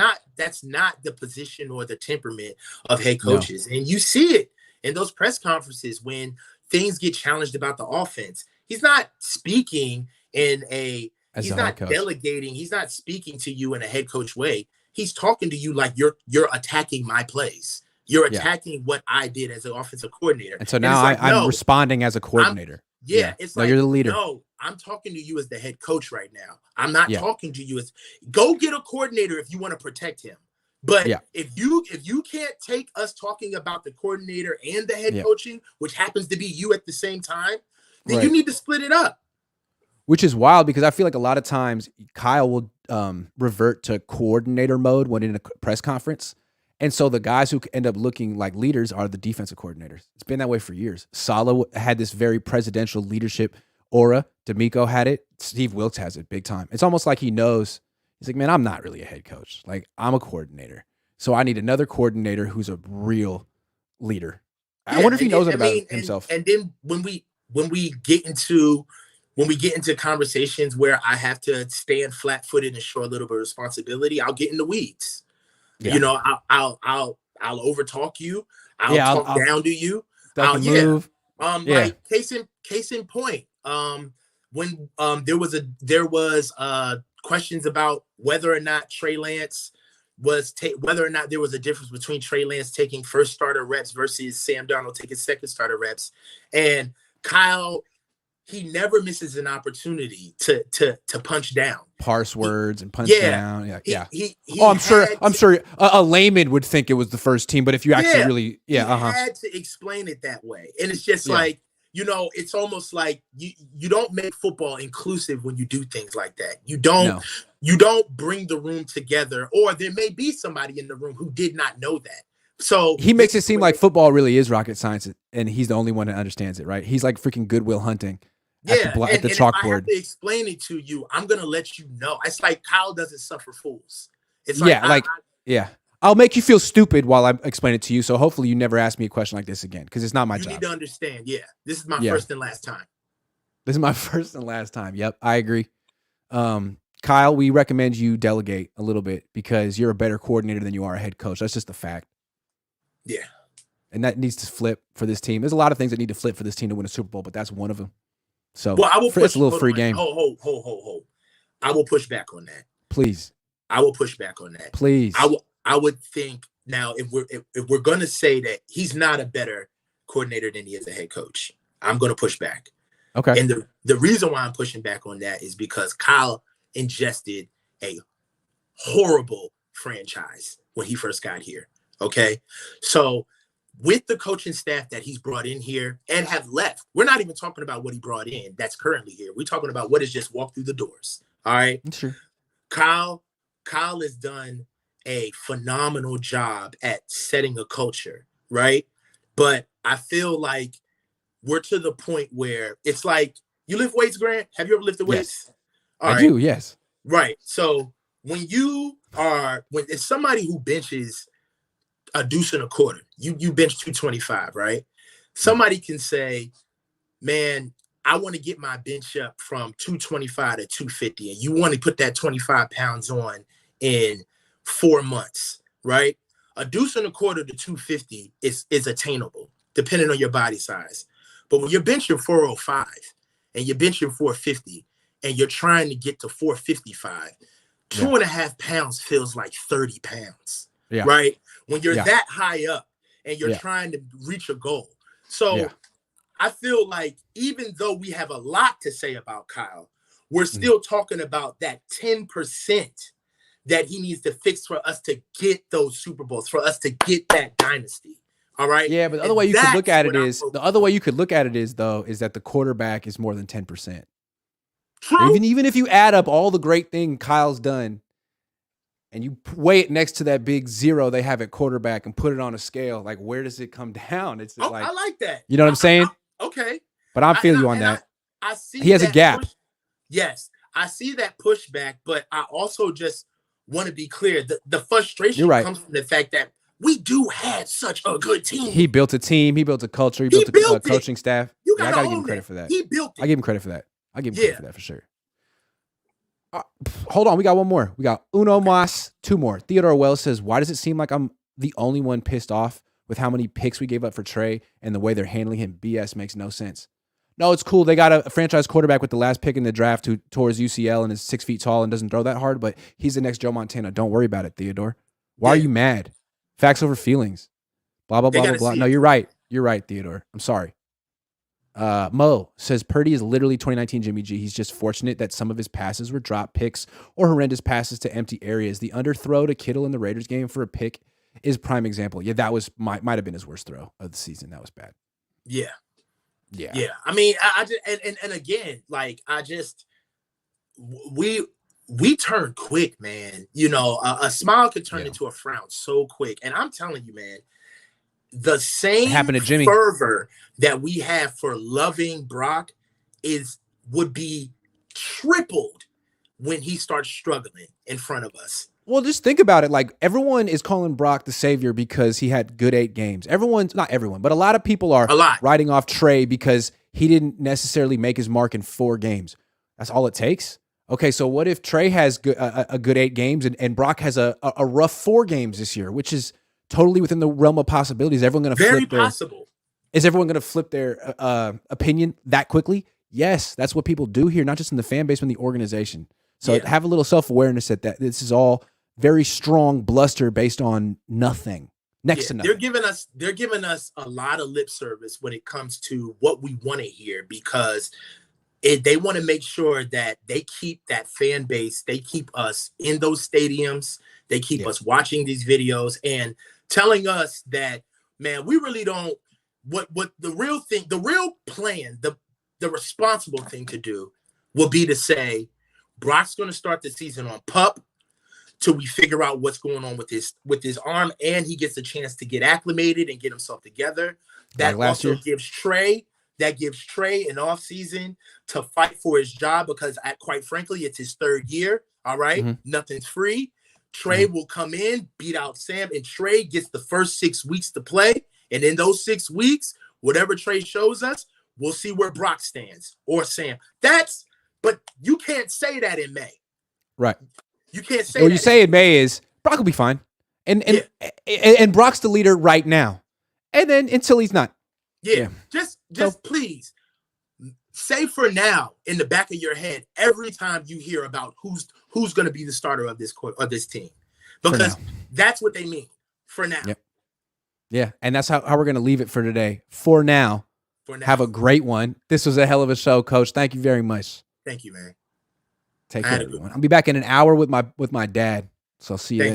not the position or the temperament of head coaches. And you see it in those press conferences when things get challenged about the offense. He's not speaking he's not delegating. He's not speaking to you in a head coach way. He's talking to you like you're attacking my plays. You're attacking what I did as an offensive coordinator. And so now I'm responding as a coordinator. It's like, you're the leader. No, I'm talking to you as the head coach right now. I'm not talking to you as go get a coordinator if you want to protect him. But if you can't take us talking about the coordinator and the head coaching, which happens to be you at the same time, then you need to split it up. Which is wild, because I feel like a lot of times Kyle will revert to coordinator mode when in a press conference. And so the guys who end up looking like leaders are the defensive coordinators. It's been that way for years. Saleh had this very presidential leadership aura. D'Amico had it. Steve Wilkes has it big time. It's almost like he knows. He's like, man, I'm not really a head coach. Like, I'm a coordinator. So I need another coordinator who's a real leader. I wonder if he knows it about himself. And then when we get into conversations where I have to stand flat-footed and show a little bit of responsibility, I'll get in the weeds. Yeah. I'll overtalk you. I'll talk down to you. Move. Like case in point. When there was questions about whether or not Trey Lance whether or not there was a difference between Trey Lance taking first starter reps versus Sam Darnold taking second starter reps, and Kyle, he never misses an opportunity to punch down, parse words and punch down. I'm sure a layman would think it was the first team, but if you actually really, he had to explain it that way, and it's just like, it's almost like you don't make football inclusive when you do things like that. You don't bring the room together, or there may be somebody in the room who did not know that. So he makes it seem like football really is rocket science, and he's the only one that understands it, right? He's like freaking Goodwill Hunting. At the chalkboard. If I have to explain it to you, I'm gonna let you know. It's like Kyle doesn't suffer fools. It's like I'll make you feel stupid while I explain it to you. So hopefully you never ask me a question like this again, because it's not my job. You need to understand. Yeah, this is my first and last time. This is my first and last time. Yep, I agree. Kyle, we recommend you delegate a little bit because you're a better coordinator than you are a head coach. That's just a fact. Yeah. And that needs to flip for this team. There's a lot of things that need to flip for this team to win a Super Bowl, but that's one of them. So Well, I will push. It's a little Hold free on. game. Ho. I will push back on that. Please. I will push back on that. Please. I would think now if we're gonna say that he's not a better coordinator than he is a head coach, I'm gonna push back. Okay. And the reason why I'm pushing back on that is because Kyle ingested a horrible franchise when he first got here. Okay. So with the coaching staff that he's brought in here and have left, we're not even talking about what he brought in that's currently here. We're talking about what has just walked through the doors. All right. Sure. Kyle has done a phenomenal job at setting a culture, right? But I feel like we're to the point where it's like, you lift weights, Grant? Have you ever lifted weights? Yes. I do, yes. Right. So when it's somebody who benches a deuce and a quarter, you bench 225, right? Somebody can say, man, I want to get my bench up from 225 to 250, and you want to put that 25 pounds on in 4 months, right? A deuce and a quarter to 250 is attainable, depending on your body size. But when you're benching 405 and you're benching 450 and you're trying to get to 455, 2.5 pounds feels like 30 pounds, right? When you're that high up and you're trying to reach a goal. So I feel like even though we have a lot to say about Kyle, we're still talking about that 10% that he needs to fix for us to get those Super Bowls, for us to get that dynasty. All right. Yeah, but the other way you could look at it is that the quarterback is more than 10%. True. Even if you add up all the great thing Kyle's done and you weigh it next to that big zero they have at quarterback and put it on a scale, like where does it come down? It's like, I like that. You know what I'm saying? Okay. But I feel you on that. I see he has a gap. Yes, I see that pushback, but I also just want to be clear. The frustration comes from the fact that we do have such a good team. He built a team. He built a culture. He built a coaching staff. I got to give him credit for that. He built it. I give him credit for that. For sure. Hold on. We got one more. We got Uno Mas, 2 more. Theodore Wells says, why does it seem like I'm the only one pissed off with how many picks we gave up for Trey and the way they're handling him? BS makes no sense. No, it's cool. They got a franchise quarterback with the last pick in the draft who tore his UCL and is 6 feet tall and doesn't throw that hard, but he's the next Joe Montana. Don't worry about it, Theodore. Why are you mad? Facts over feelings. Blah, blah, blah, blah, blah. No, you're right. You're right, Theodore. I'm sorry. Mo says Purdy is literally 2019 Jimmy G. He's just fortunate that some of his passes were drop picks or horrendous passes to empty areas. The underthrow to Kittle in the Raiders game for a pick is prime example. Yeah, that was might have been his worst throw of the season. That was bad. Yeah. I mean, I just and again, like we turn quick, man. You know, a smile could turn into a frown so quick. And I'm telling you, man, the same fervor that we have for loving Brock would be tripled when he starts struggling in front of us. Well, just think about it. Like, everyone is calling Brock the savior because he had good 8 games. Not everyone, but a lot of people are writing off Trey because he didn't necessarily make his mark in 4 games. That's all it takes. Okay, so what if Trey has a good 8 games and Brock has a rough 4 games this year, which is totally within the realm of possibilities. Is everyone going to flip their opinion that quickly? Yes, that's what people do here, not just in the fan base, but in the organization. So have a little self-awareness that this is all very strong bluster based on nothing, next to nothing. They're giving us a lot of lip service when it comes to what we want to hear, because they want to make sure that they keep that fan base, they keep us in those stadiums, they keep us watching these videos and telling us that, man, we really don't, what the real thing, the real plan, the responsible thing to do will be to say, Brock's going to start the season on PUP till we figure out what's going on with his arm, and he gets a chance to get acclimated and get himself together. That also gives Trey an offseason to fight for his job, because quite frankly, it's his 3rd year. All right. Mm-hmm. Nothing's free. Trey will come in, beat out Sam, and Trey gets the first 6 weeks to play. And in those 6 weeks, whatever Trey shows us, we'll see where Brock stands or Sam. But you can't say that in May. Right. You can't say What that. you say in May is Brock will be fine. And Brock's the leader right now. And then until he's not. Yeah. Just please say for now in the back of your head every time you hear about who's going to be the starter of this team. Because that's what they mean. For now. Yep. Yeah. And that's how we're going to leave it for today. For now. Have a great one. This was a hell of a show, Coach. Thank you very much. Thank you, man. Take care, everyone. I'll be back in an hour with my dad. So I'll see you then.